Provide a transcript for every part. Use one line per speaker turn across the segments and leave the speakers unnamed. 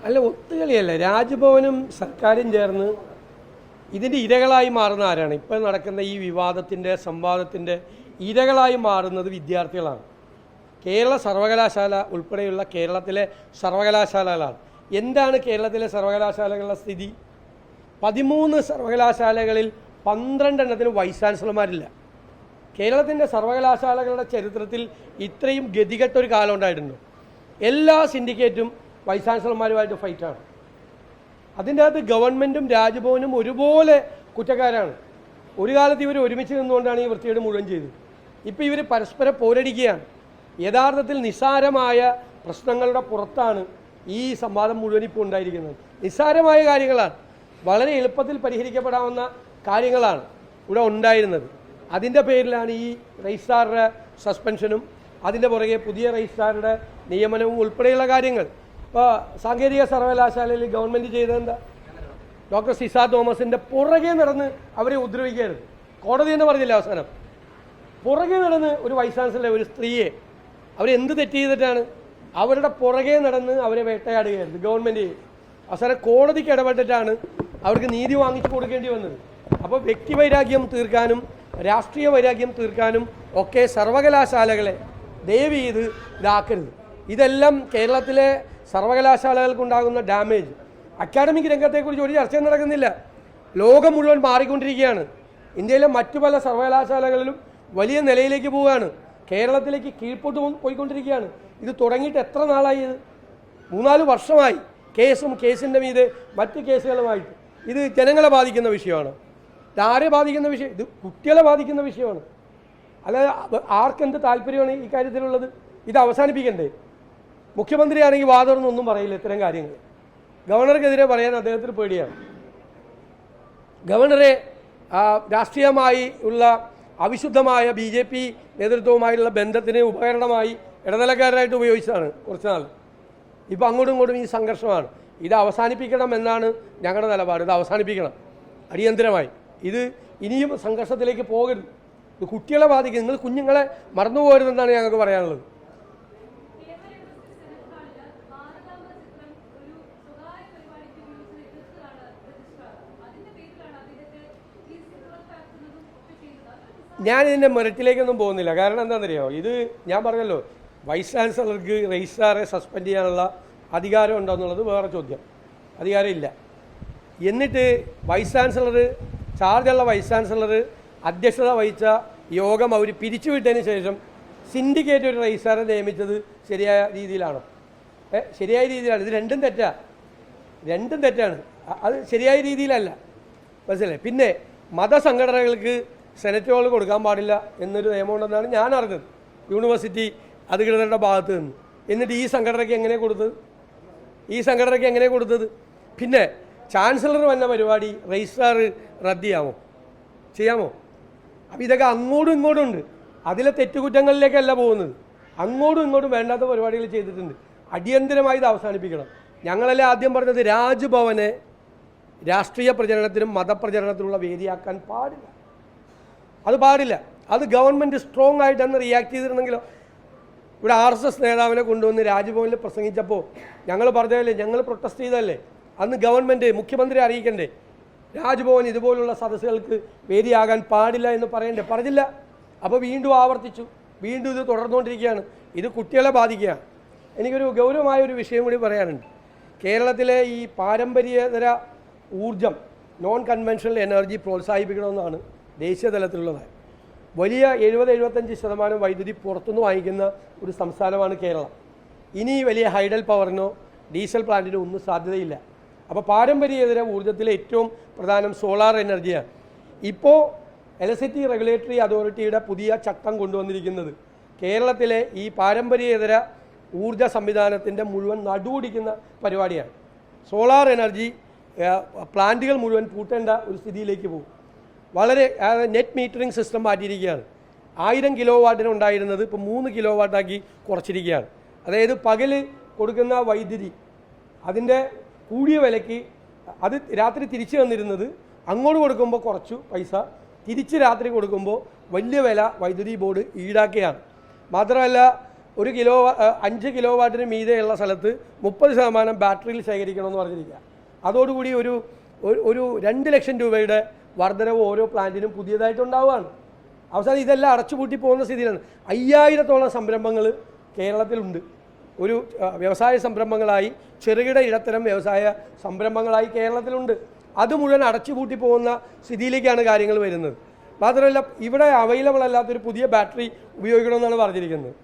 അല്ല, ഒത്തുകളിയല്ല. രാജ്ഭവനും സർക്കാരും ചേർന്ന് ഇതിൻ്റെ ഇരകളായി മാറുന്ന ആരാണ്? ഇപ്പോൾ നടക്കുന്ന ഈ വിവാദത്തിൻ്റെ സംവാദത്തിൻ്റെ ഇരകളായി മാറുന്നത് വിദ്യാർത്ഥികളാണ്. കേരള സർവകലാശാല ഉൾപ്പെടെയുള്ള കേരളത്തിലെ സർവകലാശാലകളാണ്. എന്താണ് കേരളത്തിലെ സർവകലാശാലകളുടെ സ്ഥിതി? 13 സർവകലാശാലകളിൽ 12 എണ്ണത്തിന് വൈസ് ചാൻസലർമാരില്ല. കേരളത്തിൻ്റെ സർവകലാശാലകളുടെ ചരിത്രത്തിൽ ഇത്രയും ഗതികെട്ടൊരു കാലം ഉണ്ടായിട്ടുണ്ടോ? എല്ലാ സിൻഡിക്കേറ്റും വൈസ് ചാൻസലർമാരുമായിട്ട് ഫൈറ്റാണ്. അതിൻ്റെ അകത്ത് ഗവൺമെൻറ്റും രാജ്ഭവനും ഒരുപോലെ കുറ്റക്കാരാണ്. ഒരു കാലത്ത് ഇവർ ഒരുമിച്ച് നിന്നുകൊണ്ടാണ് ഈ വൃത്തികേട് മുഴുവൻ ചെയ്തത്. ഇപ്പോൾ ഇവർ പരസ്പരം പോരടിക്കുകയാണ്. യഥാർത്ഥത്തിൽ നിസ്സാരമായ പ്രശ്നങ്ങളുടെ പുറത്താണ് ഈ സംവാദം മുഴുവൻ ഇപ്പോൾ ഉണ്ടായിരിക്കുന്നത്. നിസ്സാരമായ കാര്യങ്ങളാണ്, വളരെ എളുപ്പത്തിൽ പരിഹരിക്കപ്പെടാവുന്ന കാര്യങ്ങളാണ് ഇവിടെ ഉണ്ടായിരുന്നത്. അതിൻ്റെ പേരിലാണ് ഈ രജിസ്ട്രാറുടെ സസ്പെൻഷനും അതിൻ്റെ പുറകെ പുതിയ രജിസ്ട്രാറുടെ നിയമനവും ഉൾപ്പെടെയുള്ള കാര്യങ്ങൾ. ഇപ്പോൾ സാങ്കേതിക സർവകലാശാലയിൽ ഗവൺമെൻറ് ചെയ്തതെന്താ? ഡോക്ടർ സിസാ തോമസിൻ്റെ പുറകെ നടന്ന് അവരെ ഉപദ്രവിക്കരുത്. കോടതി എന്ന് പറഞ്ഞില്ല അവസാനം. പുറകെ നടന്ന് ഒരു വൈസ് ചാൻസലറെ, ഒരു സ്ത്രീയെ അവരെന്ത് തെറ്റ് ചെയ്തിട്ടാണ്? അവരുടെ പുറകെ നടന്ന് അവരെ വേട്ടയാടുകയായിരുന്നു ഗവൺമെൻറ്. അവസാനം കോടതിക്ക് ഇടപെട്ടിട്ടാണ് അവർക്ക് നീതി വാങ്ങിച്ചു കൊടുക്കേണ്ടി വന്നത്. അപ്പോൾ വ്യക്തിവൈരാഗ്യം തീർക്കാനും രാഷ്ട്രീയ വൈരാഗ്യം തീർക്കാനും ഒക്കെ സർവകലാശാലകളെ ദയവ് ചെയ്ത് ഇതാക്കരുത്. ഇതെല്ലാം കേരളത്തിലെ സർവകലാശാലകൾക്കുണ്ടാകുന്ന ഡാമേജ്. അക്കാഡമിക് രംഗത്തെക്കുറിച്ച് ഒരു ചർച്ചയും നടക്കുന്നില്ല. ലോകം മുഴുവൻ മാറിക്കൊണ്ടിരിക്കുകയാണ്. ഇന്ത്യയിലെ മറ്റു പല സർവകലാശാലകളിലും വലിയ നിലയിലേക്ക് പോവുകയാണ്. കേരളത്തിലേക്ക് കീഴ്പോട്ട് പോയിക്കൊണ്ടിരിക്കുകയാണ്. ഇത് തുടങ്ങിയിട്ട് എത്ര നാളായി? ഇത് 3-4 വർഷമായി. കേസിൻ്റെ മീതെ മറ്റ് കേസുകളുമായിട്ട്. ഇത് ജനങ്ങളെ ബാധിക്കുന്ന വിഷയമാണ്. ഇതാരെ ബാധിക്കുന്ന വിഷയം? ഇത് കുട്ടികളെ ബാധിക്കുന്ന വിഷയമാണ്. അല്ലാതെ ആർക്കെന്ത് താല്പര്യമാണ് ഈ കാര്യത്തിലുള്ളത്? ഇത് അവസാനിപ്പിക്കണ്ടേ? മുഖ്യമന്ത്രിയാണെങ്കിൽ വാദമൊന്നും പറയില്ല ഇത്തരം കാര്യങ്ങൾ. ഗവർണർക്കെതിരെ പറയാൻ അദ്ദേഹത്തിന് പേടിയാണ്. ഗവർണറെ രാഷ്ട്രീയമായി ഉള്ള അവിശുദ്ധമായ BJP നേതൃത്വവുമായുള്ള ബന്ധത്തിന് ഉപകരണമായി ഇടനിലക്കാരനായിട്ട് ഉപയോഗിച്ചതാണ് കുറച്ച് നാൾ. ഇപ്പോൾ അങ്ങോട്ടും ഇങ്ങോട്ടും ഈ സംഘർഷമാണ്. ഇത് അവസാനിപ്പിക്കണം എന്നാണ് ഞങ്ങളുടെ നിലപാട്. ഇത് അവസാനിപ്പിക്കണം അടിയന്തരമായി. ഇത് ഇനിയും സംഘർഷത്തിലേക്ക് പോകരുത്. ഇത് കുട്ടികളെ ബാധിക്കും. നിങ്ങൾ കുഞ്ഞുങ്ങളെ മറന്നു പോകരുതെന്നാണ് ഞങ്ങൾക്ക് പറയാനുള്ളത്. ഞാനിതിൻ്റെ മെറിറ്റിലേക്കൊന്നും പോകുന്നില്ല. കാരണം എന്താണെന്നറിയാമോ? ഇത് ഞാൻ പറഞ്ഞല്ലോ, വൈസ് ചാൻസലർക്ക് രജിസ്ട്രാറെ സസ്പെൻഡ് ചെയ്യാനുള്ള അധികാരം ഉണ്ടോ എന്നുള്ളത് വേറെ ചോദ്യം. അധികാരമില്ല. എന്നിട്ട് വൈസ് ചാൻസലർ, ചാർജുള്ള വൈസ് ചാൻസലർ അധ്യക്ഷത വഹിച്ച യോഗം അവർ പിരിച്ചുവിട്ടതിന് ശേഷം സിൻഡിക്കേറ്റ് ഒരു രജിസ്ട്രാറെ നിയമിച്ചത് ശരിയായ രീതിയിലാണോ? ശരിയായ രീതിയിലാണ്. ഇത് രണ്ടും തെറ്റാണ്. അത് ശരിയായ രീതിയിലല്ല. മനസ്സിലായി? പിന്നെ മതസംഘടനകൾക്ക് സെനറ്റ് ഹോൾ കൊടുക്കാൻ പാടില്ല എന്നൊരു നിയമമുണ്ടെന്നാണ് ഞാൻ അറിഞ്ഞത്, യൂണിവേഴ്സിറ്റി അധികൃതരുടെ ഭാഗത്ത് നിന്ന്. എന്നിട്ട് ഈ സംഘടനയ്ക്ക് എങ്ങനെ കൊടുത്തത്? പിന്നെ ചാൻസലർ വന്ന പരിപാടി രജിസ്ട്രാർ റദ്ദ് ചെയ്യാമോ? അപ്പോൾ ഇതൊക്കെ അങ്ങോട്ടും ഇങ്ങോട്ടും ഉണ്ട്. അതിലെ തെറ്റുകുറ്റങ്ങളിലേക്കല്ല പോകുന്നത്. അങ്ങോട്ടും ഇങ്ങോട്ടും വേണ്ടാത്ത പരിപാടികൾ ചെയ്തിട്ടുണ്ട്. അടിയന്തരമായി ഇത് അവസാനിപ്പിക്കണം. ഞങ്ങളല്ലേ ആദ്യം പറഞ്ഞത് രാജ്ഭവനെ രാഷ്ട്രീയ പ്രചരണത്തിനും മതപ്രചരണത്തിനുള്ള വേദിയാക്കാൻ പാടില്ല. അത് പാടില്ല. അത് ഗവൺമെൻറ് സ്ട്രോങ് ആയിട്ടന്ന് റിയാക്ട് ചെയ്തിരുന്നെങ്കിലോ? ഇവിടെ RSS നേതാവിനെ കൊണ്ടുവന്ന് രാജ്ഭവനിൽ പ്രസംഗിച്ചപ്പോൾ ഞങ്ങൾ പറഞ്ഞതല്ലേ, ഞങ്ങൾ പ്രൊട്ടസ്റ്റ് ചെയ്തതല്ലേ? അന്ന് ഗവൺമെൻറ് മുഖ്യമന്ത്രി അറിയിക്കണ്ടേ? രാജ്ഭവൻ ഇതുപോലുള്ള സദസ്സുകൾക്ക് വേദിയാകാൻ പാടില്ല എന്ന് പറയണ്ടേ? പറഞ്ഞില്ല. അപ്പോൾ വീണ്ടും ആവർത്തിച്ചു. വീണ്ടും ഇത് തുടർന്നുകൊണ്ടിരിക്കുകയാണ്. ഇത് കുട്ടികളെ ബാധിക്കുകയാണ്. എനിക്കൊരു ഗൗരവമായൊരു വിഷയം കൂടി പറയാനുണ്ട്. കേരളത്തിലെ ഈ പാരമ്പര്യേതര ഊർജം, നോൺ കൺവെൻഷണൽ എനർജി പ്രോത്സാഹിപ്പിക്കണമെന്നാണ് ദേശീയ തലത്തിലുള്ളത്. വലിയ 70-75% വൈദ്യുതി പുറത്തുനിന്ന് വാങ്ങിക്കുന്ന ഒരു സംസ്ഥാനമാണ് കേരളം. ഇനി വലിയ ഹൈഡൽ പവറിനോ ഡീസൽ പ്ലാന്റിനോ ഒന്നും സാധ്യതയില്ല. അപ്പോൾ പാരമ്പര്യേതര ഊർജ്ജത്തിലെ ഏറ്റവും പ്രധാനം സോളാർ എനർജിയാണ്. ഇപ്പോൾ ഇലക്ട്രിസിറ്റി റെഗുലേറ്ററി അതോറിറ്റിയുടെ പുതിയ ചട്ടം കൊണ്ടുവന്നിരിക്കുന്നത് കേരളത്തിലെ ഈ പാരമ്പര്യേതര ഊർജ്ജ സംവിധാനത്തിൻ്റെ മുഴുവൻ നടുപിടിക്കുന്ന പരിപാടിയാണ്. സോളാർ എനർജി പ്ലാന്റുകൾ മുഴുവൻ പൂട്ടേണ്ട ഒരു സ്ഥിതിയിലേക്ക് പോകും. വളരെ നെറ്റ് മീറ്ററിംഗ് സിസ്റ്റം മാറ്റിയിരിക്കുകയാണ്. 1000 കിലോ വാട്ടിന് ഉണ്ടായിരുന്നത് ഇപ്പോൾ 3 കിലോ വാട്ടാക്കി കുറച്ചിരിക്കുകയാണ്. അതായത് പകൽ കൊടുക്കുന്ന വൈദ്യുതി അതിൻ്റെ കൂടിയ വിലയ്ക്ക് അത് രാത്രി തിരിച്ചു വന്നിരുന്നത് അങ്ങോട്ട് കൊടുക്കുമ്പോൾ കുറച്ചു പൈസ, തിരിച്ച് രാത്രി കൊടുക്കുമ്പോൾ വലിയ വില വൈദ്യുതി ബോർഡ് ഈടാക്കുകയാണ്. മാത്രമല്ല 5 കിലോ വാട്ടിന് മീതെയുള്ള സ്ഥലത്ത് 30% ബാറ്ററിയിൽ ശേഖരിക്കണമെന്ന് പറഞ്ഞിരിക്കുക. അതോടുകൂടി ഒരു 2 ലക്ഷം രൂപയുടെ വർധനവ് ഓരോ പ്ലാന്റിനും പുതിയതായിട്ടുണ്ടാവുകയാണ്. അവസാനം ഇതെല്ലാം അടച്ചുപൂട്ടി പോകുന്ന സ്ഥിതിയിലാണ്. 5000-ഓളം സംരംഭങ്ങൾ കേരളത്തിലുണ്ട്. വ്യവസായ സംരംഭങ്ങളായി, ചെറുകിട ഇടത്തരം വ്യവസായ സംരംഭങ്ങളായി കേരളത്തിലുണ്ട്. അത് മുഴുവൻ അടച്ചുപൂട്ടി പോകുന്ന സ്ഥിതിയിലേക്കാണ് കാര്യങ്ങൾ വരുന്നത്. മാത്രമല്ല, ഇവിടെ അവൈലബിൾ അല്ലാത്തൊരു പുതിയ ബാറ്ററി ഉപയോഗിക്കണമെന്നാണ് പറഞ്ഞിരിക്കുന്നത്.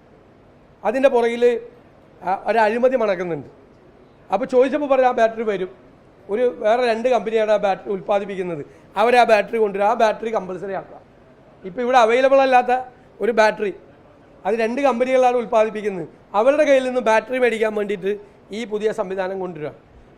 അതിൻ്റെ പുറകിൽ ഒരു അഴിമതി മണക്കുന്നുണ്ട്. അപ്പോൾ ചോദിച്ചപ്പോൾ പറഞ്ഞാൽ ആ ബാറ്ററി വരും. വേറെ 2 കമ്പനിയാണ് ആ ബാറ്ററി ഉൽപ്പാദിപ്പിക്കുന്നത്. അവർ ആ ബാറ്ററി കൊണ്ടുവരും. ആ ബാറ്ററി കമ്പൽസറി ആക്കുക. ഇപ്പോൾ ഇവിടെ അവൈലബിൾ അല്ലാത്ത ഒരു ബാറ്ററി അത് 2 കമ്പനികളാണ് ഉൽപ്പാദിപ്പിക്കുന്നത്. അവരുടെ കയ്യിൽ നിന്ന് ബാറ്ററി മേടിക്കാൻ വേണ്ടിയിട്ട് ഈ പുതിയ സംവിധാനം കൊണ്ടുവരിക.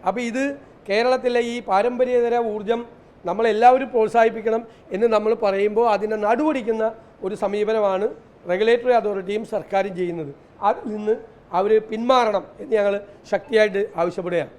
അപ്പോൾ ഇത് കേരളത്തിലെ ഈ പാരമ്പര്യേതര ഊർജ്ജം നമ്മളെല്ലാവരും പ്രോത്സാഹിപ്പിക്കണം എന്ന് നമ്മൾ പറയുമ്പോൾ അതിനെ നടുവടിക്കുന്ന ഒരു സമീപനമാണ് റെഗുലേറ്ററി അതോറിറ്റിയും സർക്കാരും ചെയ്യുന്നത്. അതിൽ നിന്ന് അവർ പിന്മാറണം എന്ന് ഞങ്ങൾ ശക്തിയായിട്ട് ആവശ്യപ്പെടുകയാണ്.